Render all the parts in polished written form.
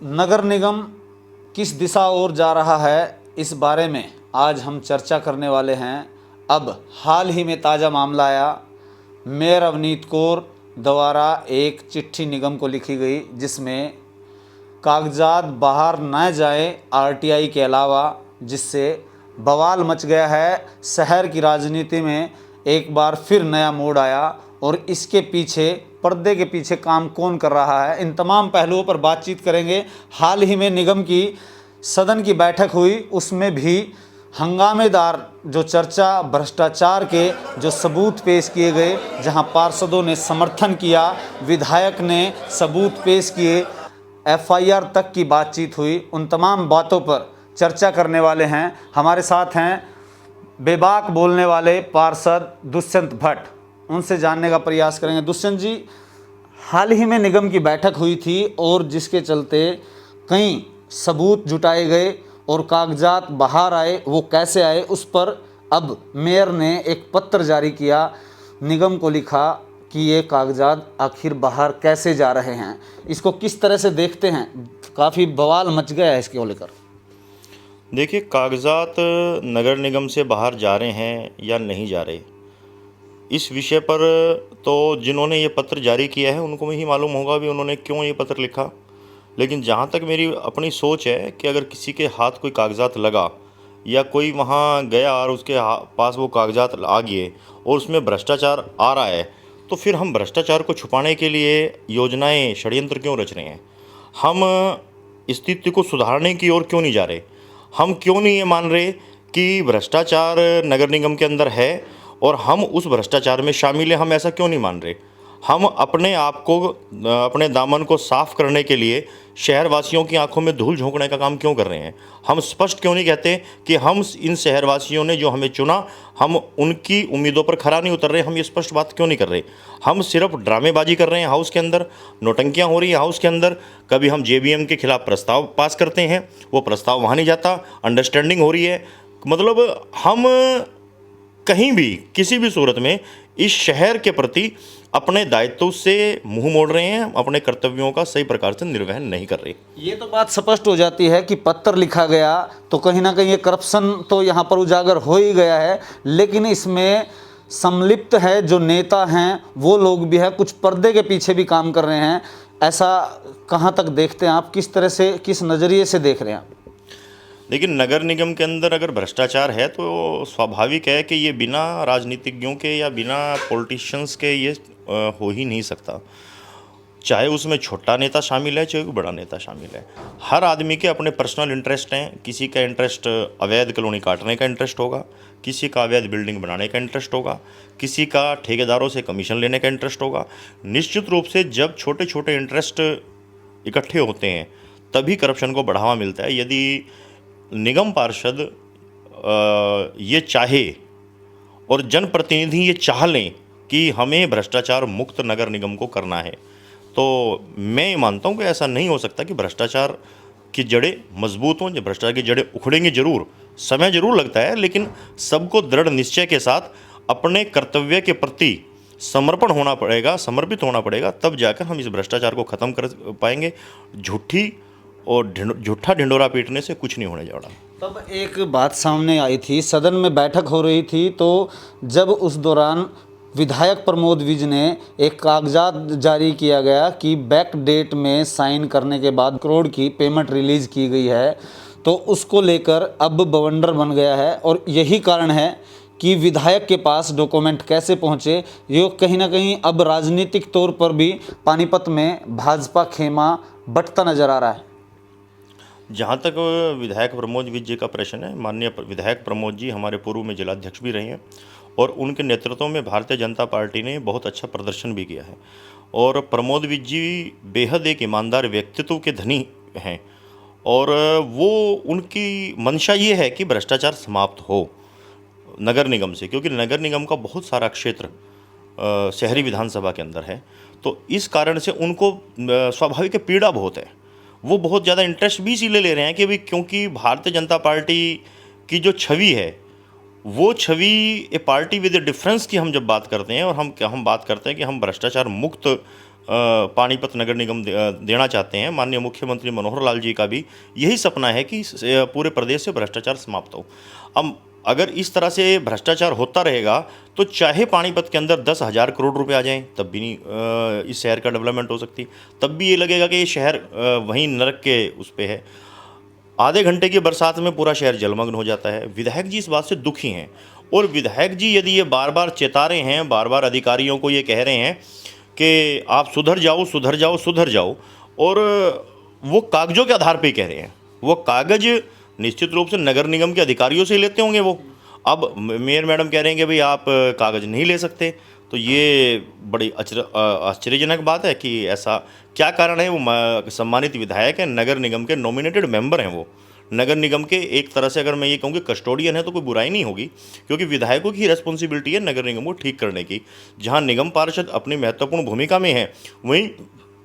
नगर निगम किस दिशा ओर जा रहा है, इस बारे में आज हम चर्चा करने वाले हैं। अब हाल ही में ताज़ा मामला आया, मेयर अवनीत कौर द्वारा एक चिट्ठी निगम को लिखी गई जिसमें कागजात बाहर न जाए आरटीआई के अलावा, जिससे बवाल मच गया है। शहर की राजनीति में एक बार फिर नया मोड़ आया और इसके पीछे, पर्दे के पीछे काम कौन कर रहा है, इन तमाम पहलुओं पर बातचीत करेंगे। हाल ही में निगम की सदन की बैठक हुई, उसमें भी हंगामेदार जो चर्चा, भ्रष्टाचार के जो सबूत पेश किए गए, जहां पार्षदों ने समर्थन किया, विधायक ने सबूत पेश किए, एफआईआर तक की बातचीत हुई। उन तमाम बातों पर चर्चा करने वाले हैं। हमारे साथ हैं बेबाक बोलने वाले पार्षद दुष्यंत भट्ट, उनसे जानने का प्रयास करेंगे। दुष्यंत जी, हाल ही में निगम की बैठक हुई थी और जिसके चलते कई सबूत जुटाए गए और कागजात बाहर आए, वो कैसे आए उस पर अब मेयर ने एक पत्र जारी किया, निगम को लिखा कि ये कागजात आखिर बाहर कैसे जा रहे हैं, इसको किस तरह से देखते हैं? काफ़ी बवाल मच गया है इसको लेकर। देखिए, कागजात नगर निगम से बाहर जा रहे हैं या नहीं जा रहे, इस विषय पर तो जिन्होंने ये पत्र जारी किया है उनको ही मालूम होगा भी उन्होंने क्यों ये पत्र लिखा। लेकिन जहाँ तक मेरी अपनी सोच है कि अगर किसी के हाथ कोई कागजात लगा या कोई वहाँ गया और उसके पास वो कागजात आ गए और उसमें भ्रष्टाचार आ रहा है, तो फिर हम भ्रष्टाचार को छुपाने के लिए योजनाएं, षड्यंत्र क्यों रच रहे हैं? हम स्थिति को सुधारने की ओर क्यों नहीं जा रहे? हम क्यों नहीं ये मान रहे कि भ्रष्टाचार नगर निगम के अंदर है और हम उस भ्रष्टाचार में शामिल हैं? हम ऐसा क्यों नहीं मान रहे? हम अपने आप को, अपने दामन को साफ करने के लिए शहरवासियों की आंखों में धूल झोंकने का काम क्यों कर रहे हैं? हम स्पष्ट क्यों नहीं कहते कि हम इन शहरवासियों ने जो हमें चुना, हम उनकी उम्मीदों पर खरा नहीं उतर रहे? हम ये स्पष्ट बात क्यों नहीं कर रहे? हम सिर्फ ड्रामेबाजी कर रहे हैं हाउस के अंदर, नौटंकियां हो रही हैं हाउस के अंदर। कभी हम जेबीएम के खिलाफ प्रस्ताव पास करते हैं, वो प्रस्ताव वहाँ नहीं जाता, अंडरस्टैंडिंग हो रही है। मतलब हम कहीं भी, किसी भी सूरत में इस शहर के प्रति अपने दायित्व से मुंह मोड़ रहे हैं, अपने कर्तव्यों का सही प्रकार से निर्वहन नहीं कर रहे। ये तो बात स्पष्ट हो जाती है कि पत्र लिखा गया तो कहीं ना कहीं ये करप्शन तो यहाँ पर उजागर हो ही गया है, लेकिन इसमें संलिप्त है जो नेता हैं, वो लोग भी है, कुछ पर्दे के पीछे भी काम कर रहे हैं। ऐसा कहाँ तक देखते हैं आप? किस तरह से, किस नज़रिए से देख रहे हैं आप? लेकिन नगर निगम के अंदर अगर भ्रष्टाचार है तो स्वाभाविक है कि ये बिना राजनीतिज्ञों के या बिना पॉलिटिशियंस के ये हो ही नहीं सकता। चाहे उसमें छोटा नेता शामिल है, चाहे कोई बड़ा नेता शामिल है, हर आदमी के अपने पर्सनल इंटरेस्ट हैं। किसी का इंटरेस्ट अवैध कॉलोनी काटने का इंटरेस्ट होगा, किसी का अवैध बिल्डिंग बनाने का इंटरेस्ट होगा, किसी का ठेकेदारों से कमीशन लेने का इंटरेस्ट होगा। निश्चित रूप से जब छोटे छोटे इंटरेस्ट इकट्ठे होते हैं तभी करप्शन को बढ़ावा मिलता है। यदि निगम पार्षद ये चाहे और जनप्रतिनिधि ये चाह लें कि हमें भ्रष्टाचार मुक्त नगर निगम को करना है, तो मैं ये मानता हूँ कि ऐसा नहीं हो सकता कि भ्रष्टाचार की जड़ें मजबूत हों। भ्रष्टाचार की जड़ें उखड़ेंगी जरूर, समय जरूर लगता है, लेकिन सबको दृढ़ निश्चय के साथ अपने कर्तव्य के प्रति समर्पण होना पड़ेगा, समर्पित होना पड़ेगा, तब जाकर हम इस भ्रष्टाचार को ख़त्म कर पाएंगे। झूठा ढिंडोरा पीटने से कुछ नहीं होने जा रहा। तब एक बात सामने आई थी, सदन में बैठक हो रही थी, तो जब उस दौरान विधायक प्रमोद विज ने एक कागजात जारी किया गया कि बैक डेट में साइन करने के बाद करोड़ की पेमेंट रिलीज़ की गई है, तो उसको लेकर अब बवंडर बन गया है। और यही कारण है कि विधायक के पास डॉक्यूमेंट कैसे पहुंचे, ये कहीं ना कहीं अब राजनीतिक तौर पर भी पानीपत में भाजपा खेमा बंटता नजर आ रहा है। जहाँ तक विधायक प्रमोद विज जी का प्रश्न है, माननीय विधायक प्रमोद जी हमारे पूर्व में जिलाध्यक्ष भी रहे हैं और उनके नेतृत्व में भारतीय जनता पार्टी ने बहुत अच्छा प्रदर्शन भी किया है। और प्रमोद विज जी बेहद एक ईमानदार व्यक्तित्व के धनी हैं और वो, उनकी मंशा ये है कि भ्रष्टाचार समाप्त हो नगर निगम से, क्योंकि नगर निगम का बहुत सारा क्षेत्र शहरी विधानसभा के अंदर है। तो इस कारण से उनको स्वाभाविक पीड़ा बहुत है। वो बहुत ज़्यादा इंटरेस्ट भी इसीलिए ले रहे हैं कि भाई, क्योंकि भारतीय जनता पार्टी की जो छवि है, वो छवि ए पार्टी विद ए डिफरेंस की हम जब बात करते हैं और हम बात करते हैं कि हम भ्रष्टाचार मुक्त पानीपत नगर निगम देना चाहते हैं। माननीय मुख्यमंत्री मनोहर लाल जी का भी यही सपना है कि पूरे प्रदेश से भ्रष्टाचार समाप्त हो। अब अगर इस तरह से भ्रष्टाचार होता रहेगा तो चाहे पानीपत के अंदर 10,000 करोड़ रुपए आ जाएं तब भी नहीं इस शहर का डेवलपमेंट हो सकती। तब भी ये लगेगा कि ये शहर वहीं नरक के उस पे है। आधे घंटे की बरसात में पूरा शहर जलमग्न हो जाता है। विधायक जी इस बात से दुखी हैं और विधायक जी यदि ये बार बार चेता रहे हैं, बार बार अधिकारियों को ये कह रहे हैं कि आप सुधर जाओ सुधर जाओ सुधर जाओ, और वो कागजों के आधार पे ही कह रहे हैं। वो कागज निश्चित रूप से नगर निगम के अधिकारियों से ही लेते होंगे वो। अब मेयर मैडम कह रहे हैं कि भाई आप कागज नहीं ले सकते, तो ये बड़ी आश्चर्यजनक बात है कि ऐसा क्या कारण है। वो सम्मानित विधायक हैं, नगर निगम के नॉमिनेटेड मेंबर हैं, वो नगर निगम के एक तरह से अगर मैं ये कहूँ कि कस्टोडियन है तो कोई बुराई नहीं होगी, क्योंकि विधायकों की रिस्पॉन्सिबिलिटी है नगर निगम को ठीक करने की। जहाँ निगम पार्षद अपनी महत्वपूर्ण भूमिका में है, वहीं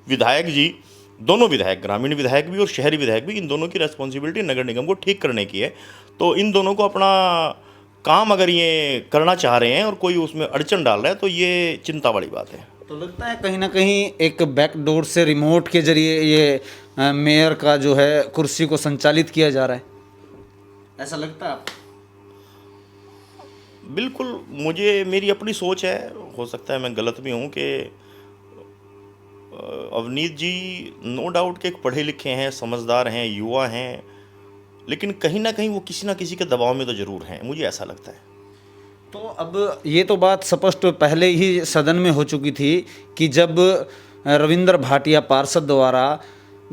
विधायक जी, दोनों विधायक, ग्रामीण विधायक भी और शहरी विधायक भी, इन दोनों की रिस्पॉन्सिबिलिटी नगर निगम को ठीक करने की है। तो इन दोनों को अपना काम अगर ये करना चाह रहे हैं और कोई उसमें अड़चन डाल रहा है तो ये चिंता वाली बात है। तो लगता है कहीं ना कहीं एक बैकडोर से रिमोट के जरिए ये मेयर का जो है कुर्सी को संचालित किया जा रहा है, ऐसा लगता है आपको? बिल्कुल, मुझे मेरी अपनी सोच है, हो सकता है मैं गलत भी हूँ, कि अवनीत जी नो डाउट के एक पढ़े लिखे हैं, समझदार हैं, युवा हैं, लेकिन कहीं ना कहीं वो किसी ना किसी के दबाव में तो ज़रूर हैं, मुझे ऐसा लगता है। तो अब ये तो बात स्पष्ट पहले ही सदन में हो चुकी थी कि जब रविंद्र भाटिया पार्षद द्वारा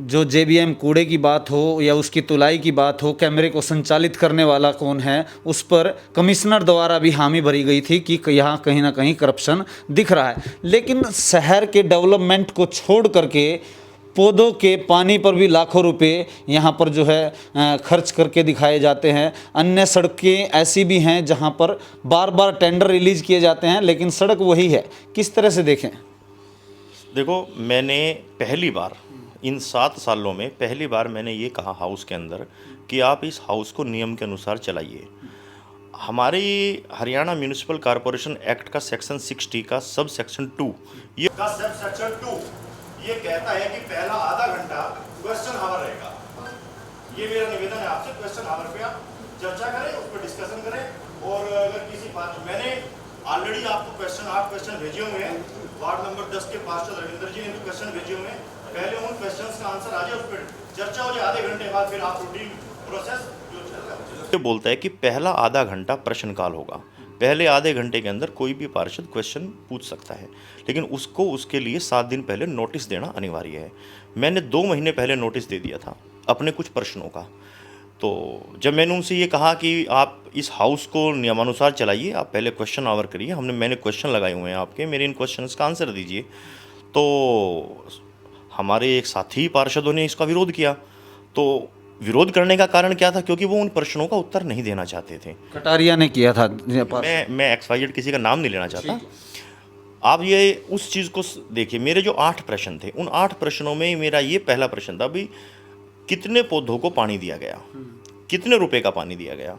जो जेबीएम कूड़े की बात हो या उसकी तुलाई की बात हो, कैमरे को संचालित करने वाला कौन है, उस पर कमिश्नर द्वारा भी हामी भरी गई थी कि यहाँ कहीं ना कहीं करप्शन दिख रहा है। लेकिन शहर के डेवलपमेंट को छोड़ करके पौधों के पानी पर भी लाखों रुपए यहाँ पर जो है खर्च करके दिखाए जाते हैं। अन्य सड़कें ऐसी भी हैं जहाँ पर बार बार टेंडर रिलीज किए जाते हैं लेकिन सड़क वही है। किस तरह से देखें? देखो, मैंने पहली बार इन 7 सालों में पहली बार मैंने ये कहा हाउस के अंदर कि आप इस हाउस को नियम के अनुसार चलाइए। हमारी हरियाणा म्यूनिसिपल कॉरपोरेशन एक्ट का सेक्शन 60 का सब सेक्शन 2 ये कहता है कि पहला आधा घंटा क्वेश्चन आवर रहेगा। ये मेरा निवेदन है आपसे, क्वेश्चन आवर पे आप चर्चा करें, उस पर डिस्कशन करें। और अगर किसी बात, मैंने ऑलरेडी आपको 8 क्वेश्चन भेजे हुए हैं। वार्ड नंबर 10 के पार्षद रविंद्र जी ने भी क्वेश्चन भेजे हुए हैं। पहले उन क्वेश्चंस का आंसर आ जाए, उस पर चर्चा हो जाए, आधे घंटे बाद फिर आप रूटीन प्रोसेस जो चल रहा है। ये बोलता है कि पहला आधा घंटा प्रश्नकाल होगा। पहले आधे घंटे के अंदर कोई भी पार्षद क्वेश्चन पूछ सकता है, लेकिन उसको उसके लिए 7 दिन पहले नोटिस देना अनिवार्य है। मैंने 2 महीने पहले नोटिस दे दिया था अपने कुछ प्रश्नों का। तो जब मैंने उनसे ये कहा कि आप इस हाउस को नियमानुसार चलाइए, आप पहले क्वेश्चन आवर करिए, मैंने क्वेश्चन लगाए हुए हैं आपके, मेरे इन क्वेश्चंस का आंसर दीजिए, तो हमारे एक साथी पार्षदों ने इसका विरोध किया। तो विरोध करने का कारण क्या था? क्योंकि वो उन प्रश्नों का उत्तर नहीं देना चाहते थे। कटारिया ने किया था। मैं XYZ किसी का नाम नहीं लेना चाहता। आप ये उस चीज़ को देखिए, मेरे जो 8 प्रश्न थे, उन 8 प्रश्नों में मेरा ये पहला प्रश्न था, भाई कितने पौधों को पानी दिया गया, कितने रुपए का पानी दिया गया,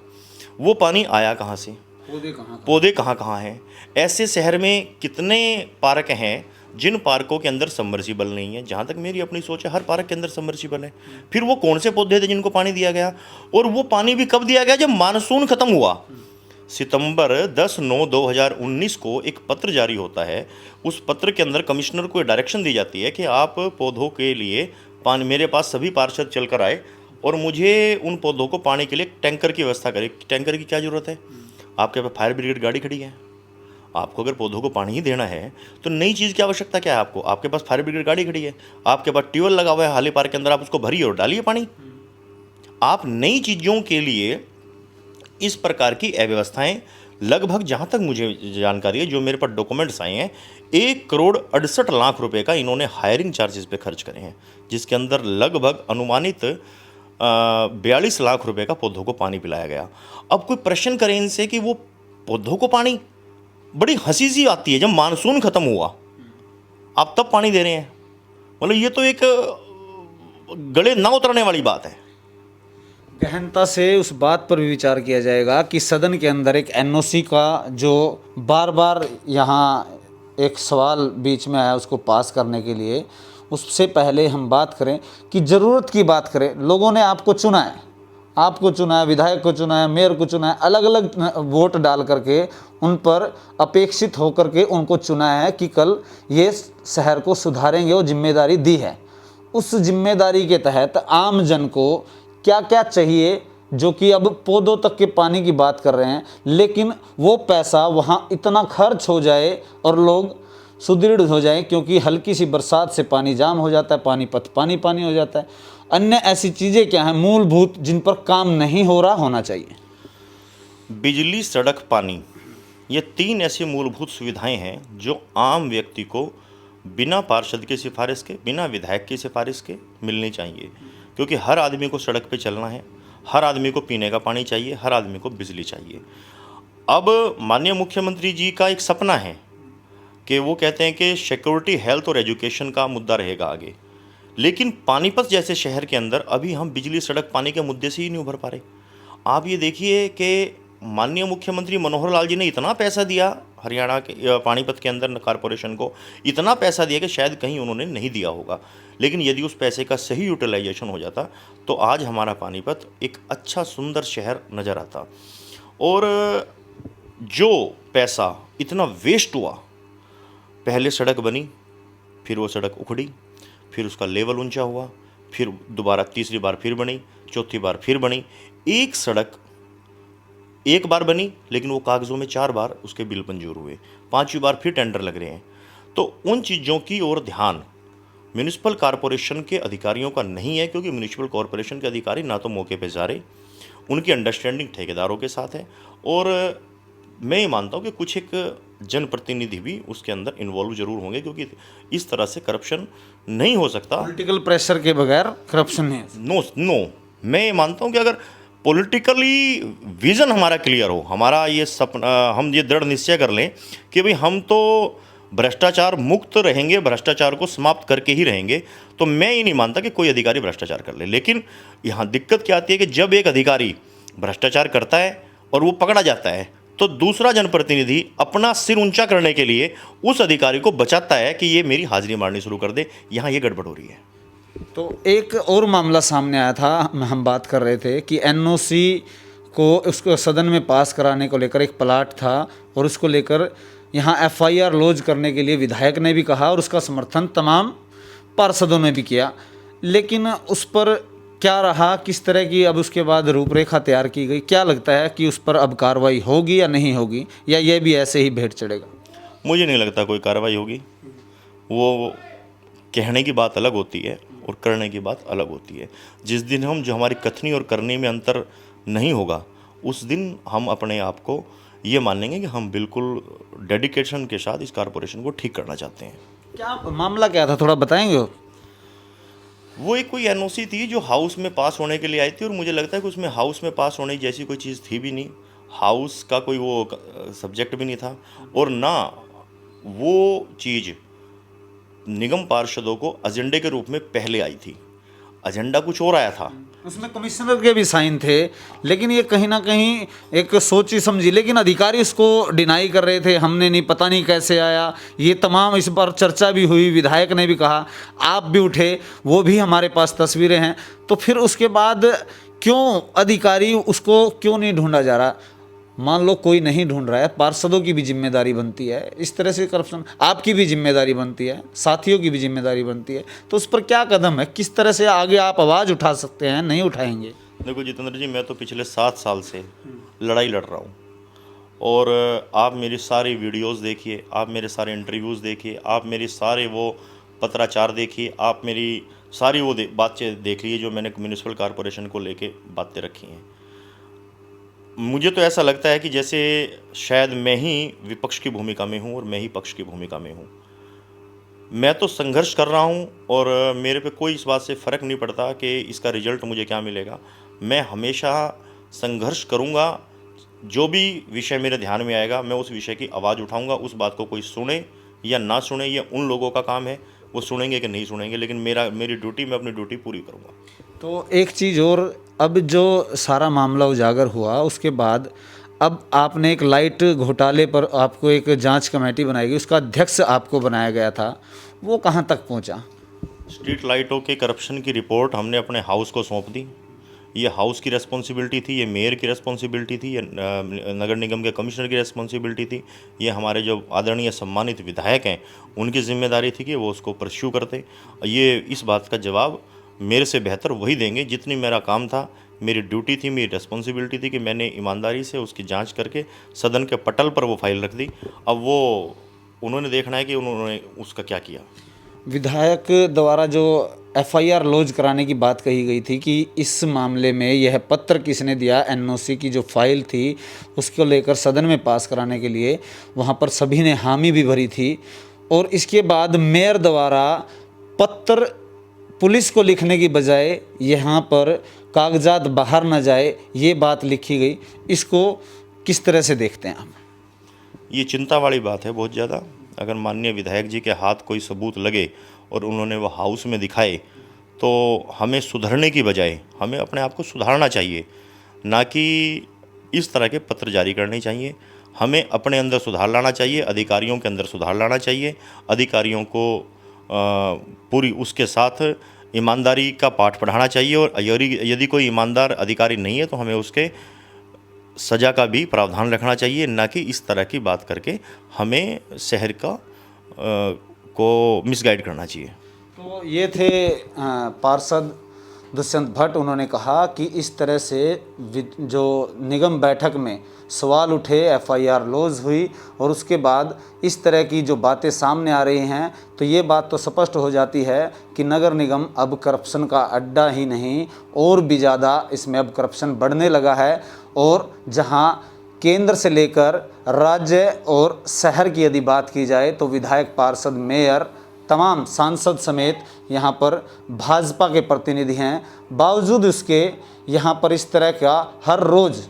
वो पानी आया कहाँ से, पौधे कहाँ कहाँ हैं, ऐसे शहर में कितने पार्क हैं जिन पार्कों के अंदर सबमर्सिबल नहीं है। जहाँ तक मेरी अपनी सोच है, हर पार्क के अंदर सबमर्सिबल है। फिर वो कौन से पौधे थे जिनको पानी दिया गया, और वो पानी भी कब दिया गया? जब मानसून खत्म हुआ। सितंबर 10/9/2019 को एक पत्र जारी होता है। उस पत्र के अंदर कमिश्नर को डायरेक्शन दी जाती है कि आप पौधों के लिए पानी, मेरे पास सभी पार्षद चल कर आए और मुझे उन पौधों को पानी के लिए टैंकर की व्यवस्था करें। टैंकर की क्या ज़रूरत है? आपके पास फायर ब्रिगेड गाड़ी खड़ी है। आपको अगर पौधों को पानी ही देना है तो नई चीज़ की आवश्यकता क्या है? आपके पास फायर ब्रिगेड गाड़ी खड़ी है, आपके पास ट्यूबवेल लगा हुआ है हाली पार्क के अंदर, आप उसको भरिए और डालिए पानी। आप नई चीज़ों के लिए इस प्रकार की अव्यवस्थाएं, लगभग जहाँ तक मुझे जानकारी है, जो मेरे पास डॉक्यूमेंट्स आए हैं, 1,68,00,000 रुपए का इन्होंने हायरिंग चार्जेस पे खर्च करे हैं, जिसके अंदर लगभग अनुमानित 42 लाख रुपए का पौधों को पानी पिलाया गया। अब कोई प्रश्न करें इनसे कि वो पौधों को पानी, बड़ी हंसी सी आती है, जब मानसून खत्म हुआ आप तब पानी दे रहे हैं। मतलब ये तो एक गले ना उतरने वाली बात है। गहनता से उस बात पर भी विचार किया जाएगा कि सदन के अंदर एक NOC का जो बार बार यहाँ एक सवाल बीच में आया उसको पास करने के लिए, उससे पहले हम बात करें कि ज़रूरत की बात करें। लोगों ने आपको चुना है, विधायक को चुना है, मेयर को चुना है, अलग अलग वोट डाल करके उन पर अपेक्षित होकर के उनको चुना है कि कल ये शहर को सुधारेंगे और जिम्मेदारी दी है। उस जिम्मेदारी के तहत आम जन को क्या क्या चाहिए, जो कि अब पौधों तक के पानी की बात कर रहे हैं, लेकिन वो पैसा वहाँ इतना खर्च हो जाए और लोग सुदृढ़ हो जाएं, क्योंकि हल्की सी बरसात से पानी जाम हो जाता है, पानीपत पानी हो जाता है। अन्य ऐसी चीज़ें क्या हैं मूलभूत जिन पर काम नहीं हो रहा होना चाहिए? बिजली, सड़क, पानी, ये 3 ऐसी मूलभूत सुविधाएं हैं जो आम व्यक्ति को बिना पार्षद की सिफारिश के, बिना विधायक की सिफारिश के मिलनी चाहिए। क्योंकि हर आदमी को सड़क पे चलना है, हर आदमी को पीने का पानी चाहिए, हर आदमी को बिजली चाहिए। अब माननीय मुख्यमंत्री जी का एक सपना है कि वो कहते हैं कि सिक्योरिटी, हेल्थ और एजुकेशन का मुद्दा रहेगा आगे, लेकिन पानीपत जैसे शहर के अंदर अभी हम बिजली, सड़क, पानी के मुद्दे से ही नहीं उभर पा रहे। आप ये देखिए कि माननीय मुख्यमंत्री मनोहर लाल जी ने इतना पैसा दिया हरियाणा के पानीपत के अंदर कॉरपोरेशन को, इतना पैसा दिया कि शायद कहीं उन्होंने नहीं दिया होगा, लेकिन यदि उस पैसे का सही यूटिलाइजेशन हो जाता तो आज हमारा पानीपत एक अच्छा सुंदर शहर नज़र आता। और जो पैसा इतना वेस्ट हुआ, पहले सड़क बनी, फिर वो सड़क उखड़ी, फिर उसका लेवल ऊंचा हुआ, फिर दोबारा तीसरी बार फिर बनी, चौथी बार फिर बनी। एक सड़क एक बार बनी, लेकिन वो कागज़ों में 4 बार उसके बिल मंजूर हुए, 5वीं बार फिर टेंडर लग रहे हैं। तो उन चीज़ों की ओर ध्यान म्यूनिसिपल कॉरपोरेशन के अधिकारियों का नहीं है, क्योंकि म्यूनिसिपल कॉरपोरेशन के अधिकारी ना तो मौके पे जा रहे, उनकी अंडरस्टैंडिंग ठेकेदारों के साथ है। और मैं ये मानता हूँ कि कुछ एक जनप्रतिनिधि भी उसके अंदर इन्वॉल्व जरूर होंगे, क्योंकि इस तरह से करप्शन नहीं हो सकता। पॉलिटिकल प्रेशर के बगैर करप्शन नहीं है। नो, मैं ये मानता हूँ कि अगर पॉलिटिकली विज़न हमारा क्लियर हो, हमारा ये सपना, हम ये दृढ़ निश्चय कर लें कि भाई हम तो भ्रष्टाचार मुक्त रहेंगे, भ्रष्टाचार को समाप्त करके ही रहेंगे, तो मैं ये नहीं मानता कि कोई अधिकारी भ्रष्टाचार कर ले। लेकिन यहाँ दिक्कत क्या आती है कि जब एक अधिकारी भ्रष्टाचार करता है और वो पकड़ा जाता है, तो दूसरा जनप्रतिनिधि अपना सिर ऊंचा करने के लिए उस अधिकारी को बचाता है कि ये मेरी हाजिरी मारनी शुरू कर दे। यहाँ ये गड़बड़ हो रही है। तो एक और मामला सामने आया था, हम बात कर रहे थे कि एनओसी को उसको सदन में पास कराने को लेकर एक प्लाट था, और उसको लेकर यहाँ एफआईआर लॉन्च करने के लिए विधायक ने भी कहा और उसका समर्थन तमाम पार्षदों ने भी किया, लेकिन उस पर क्या रहा, किस तरह की अब उसके बाद रूपरेखा तैयार की गई? क्या लगता है कि उस पर अब कार्रवाई होगी या नहीं होगी, या ये भी ऐसे ही भेंट चढ़ेगा? मुझे नहीं लगता कोई कार्रवाई होगी। वो कहने की बात अलग होती है और करने की बात अलग होती है। जिस दिन हम जो हमारी कथनी और करने में अंतर नहीं होगा, उस दिन हम अपने आप को ये मानेंगे कि हम बिल्कुल डेडिकेशन के साथ इस कॉरपोरेशन को ठीक करना चाहते हैं। क्या मामला क्या था, थोड़ा बताएंगे? वो एक कोई एनओसी थी जो हाउस में पास होने के लिए आई थी, और मुझे लगता है कि उसमें हाउस में पास होने जैसी कोई चीज़ थी भी नहीं, हाउस का कोई वो सब्जेक्ट भी नहीं था, और ना वो चीज़ निगम पार्षदों को एजेंडे के रूप में पहले आई थी। एजेंडा कुछ और आया था, उसमें कमिश्नर के भी साइन थे, लेकिन ये कहीं ना कहीं एक सोची समझी, लेकिन अधिकारी इसको डिनाई कर रहे थे, हमने नहीं, पता नहीं कैसे आया। ये तमाम इस पर चर्चा भी हुई, विधायक ने भी कहा, आप भी उठे, वो भी हमारे पास तस्वीरें हैं। तो फिर उसके बाद क्यों अधिकारी उसको क्यों नहीं ढूंढा जा रहा? मान लो कोई नहीं ढूंढ रहा है, पार्षदों की भी जिम्मेदारी बनती है, इस तरह से करप्शन आपकी भी जिम्मेदारी बनती है, साथियों की भी जिम्मेदारी बनती है, तो उस पर क्या कदम है, किस तरह से आगे आप आवाज़ उठा सकते हैं, नहीं उठाएंगे? देखो जितेंद्र जी, मैं तो पिछले 7 साल से लड़ाई लड़ रहा हूँ, और आप मेरी सारी वीडियोस देखिए, आप मेरे सारे इंटरव्यूज़ देखिए, आप मेरी सारे वो पत्राचार देखिए, आप मेरी सारी वो बातें देख लीजिए जो मैंने म्यूनिसिपल कॉरपोरेशन को लेके बातें रखी हैं। मुझे तो ऐसा लगता है कि जैसे शायद मैं ही विपक्ष की भूमिका में हूँ और मैं ही पक्ष की भूमिका में हूँ। मैं तो संघर्ष कर रहा हूँ, और मेरे पे कोई इस बात से फ़र्क नहीं पड़ता कि इसका रिजल्ट मुझे क्या मिलेगा। मैं हमेशा संघर्ष करूँगा, जो भी विषय मेरे ध्यान में आएगा मैं उस विषय की आवाज़ उठाऊँगा। उस बात को कोई सुने या ना सुने, ये उन लोगों का काम है, वो सुनेंगे कि नहीं सुनेंगे, लेकिन मेरी ड्यूटी, मैं अपनी ड्यूटी पूरी करूँगा। तो एक चीज़ और, अब जो सारा मामला उजागर हुआ उसके बाद अब आपने एक लाइट घोटाले पर आपको एक जांच कमेटी बनाई गई, उसका अध्यक्ष आपको बनाया गया था, वो कहाँ तक पहुँचा? स्ट्रीट लाइटों के करप्शन की रिपोर्ट हमने अपने हाउस को सौंप दी। ये हाउस की रिस्पॉन्सिबिलिटी थी, ये मेयर की रिस्पॉन्सिबिलिटी थी, ये नगर निगम के कमिश्नर की रिस्पॉन्सिबिलिटी थी, ये हमारे जो आदरणीय सम्मानित विधायक हैं उनकी जिम्मेदारी थी कि वो उसको परस्यू करते। ये इस बात का जवाब मेरे से बेहतर वही देंगे। जितनी मेरा काम था, मेरी ड्यूटी थी, मेरी रिस्पॉन्सिबिलिटी थी कि मैंने ईमानदारी से उसकी जांच करके सदन के पटल पर वो फाइल रख दी। अब वो उन्होंने देखना है कि उन्होंने उसका क्या किया। विधायक द्वारा जो एफआईआर लॉन्च कराने की बात कही गई थी कि इस मामले में यह पत्र किसने दिया, एनओसी की जो फाइल थी उसको लेकर सदन में पास कराने के लिए, वहाँ पर सभी ने हामी भी भरी थी। और इसके बाद मेयर द्वारा पत्र पुलिस को लिखने की बजाय यहाँ पर कागजात बाहर न जाए, ये बात लिखी गई। इसको किस तरह से देखते हैं आप? ये चिंता वाली बात है बहुत ज़्यादा। अगर माननीय विधायक जी के हाथ कोई सबूत लगे और उन्होंने वो हाउस में दिखाए, तो हमें सुधरने की बजाय हमें अपने आप को सुधारना चाहिए, ना कि इस तरह के पत्र जारी करने चाहिए। हमें अपने अंदर सुधार लाना चाहिए, अधिकारियों के अंदर सुधार लाना चाहिए, अधिकारियों को पूरी उसके साथ ईमानदारी का पाठ पढ़ाना चाहिए। और यदि कोई ईमानदार अधिकारी नहीं है तो हमें उसके सज़ा का भी प्रावधान रखना चाहिए, ना कि इस तरह की बात करके हमें शहर को मिसगाइड करना चाहिए। तो ये थे पार्षद दुष्यंत भट्ट। उन्होंने कहा कि इस तरह से जो निगम बैठक में सवाल उठे, एफआईआर लॉन्च हुई और उसके बाद इस तरह की जो बातें सामने आ रही हैं, तो ये बात तो स्पष्ट हो जाती है कि नगर निगम अब करप्शन का अड्डा ही नहीं, और भी ज़्यादा इसमें अब करप्शन बढ़ने लगा है। और जहां केंद्र से लेकर राज्य और शहर की यदि बात की जाए तो विधायक, पार्षद, मेयर, तमाम सांसद समेत यहाँ पर भाजपा के प्रतिनिधि हैं। बावजूद उसके यहाँ पर इस तरह का हर रोज़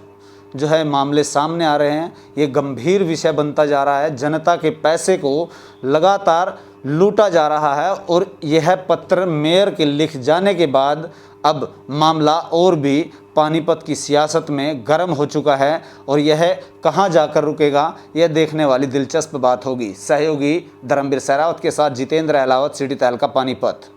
जो है मामले सामने आ रहे हैं। ये गंभीर विषय बनता जा रहा है। जनता के पैसे को लगातार लूटा जा रहा है और यह पत्र मेयर के लिख जाने के बाद अब मामला और भी पानीपत की सियासत में गर्म हो चुका है और यह कहां जाकर रुकेगा, यह देखने वाली दिलचस्प बात होगी। सहयोगी धर्मवीर सहरावत के साथ जितेंद्र अहलावत, सिटी तहलका, पानीपत।